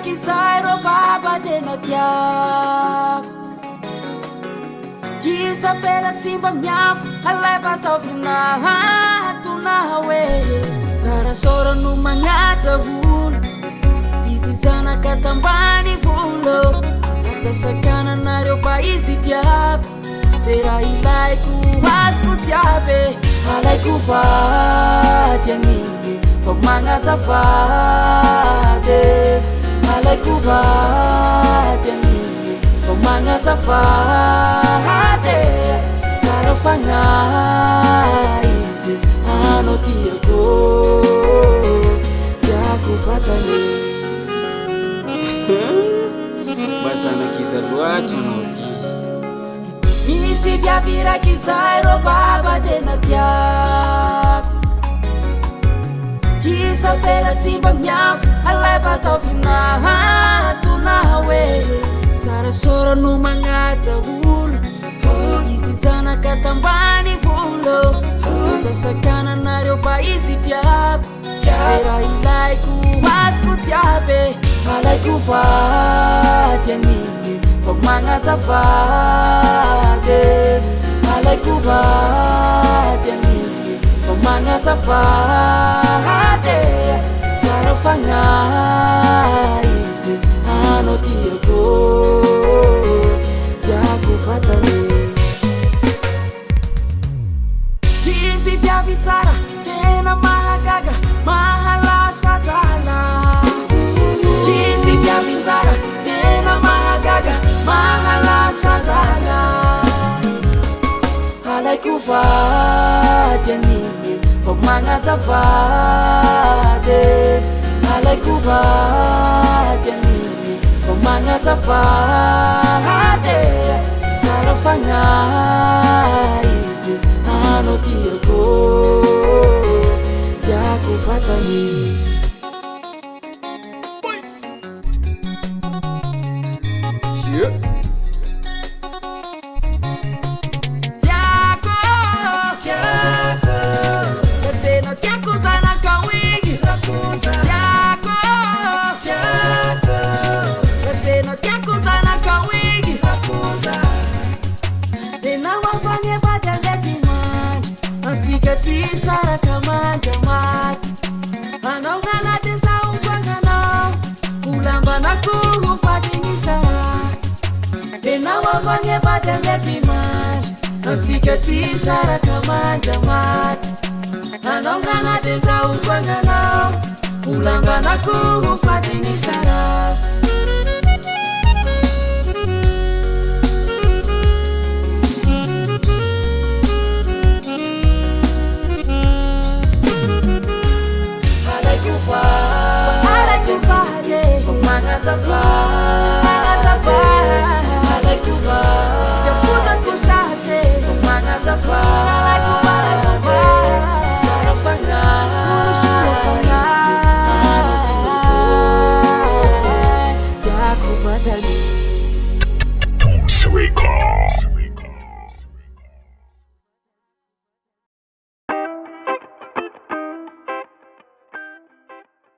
Zairo baba tena tiako Isabela simba miavo Aleva tao vinahantona hoe Tsara sora no magnatsa volo Izy zanaka tambany volo Asa sakananareo fa izy tiako Zay raha ilaiko azoko jiaby Alaiko vady aniny Fa magnazafady Alaiko vady aniny Fa magnazafady Tsara fagnahy izy Anao tiako Tiako vatany Mazanakiza loatra anao ty Misy viavy raiky zay rô baba tena tiako Isabela tsy mba miavo Aleva tao vinahantona hoe Tsara sora no magnaja olo Izy zanaka tambany volo Izy sakananareo fa izy tiako Zay raha ilaiko azoko jiaby Alaiko vady aniny Fa magnazafady Alaiko vady aniny Fa magnazafady Tsara fagnahy izy Anao tiako Tiako vatany Izy viavy tsara Tena mahagaga Mahalasa dala Izy viavy tsara Tena mahagaga Mahalasa dala Alaiko vady aniny Fa magnazafady Alaiko vady aniny Fa magnazafady Tsara fagnahy izy Anao tiako Tiako vatany Saraka manjamat Anao nganaty sa umpanganao Ulambanako hufatingi sarat Enao avagnyevady amevimary Antsika tsy saraka manjamat Anao nganaty sa umpanganao Ulambanako hufatingi sarat Alaiko vady Fa magnazafady Alaiko vady Japuta ko sasy Fa magnazafady Alaiko vady Tsara fagnahy Anao tiako Tiako vatany Tones Records.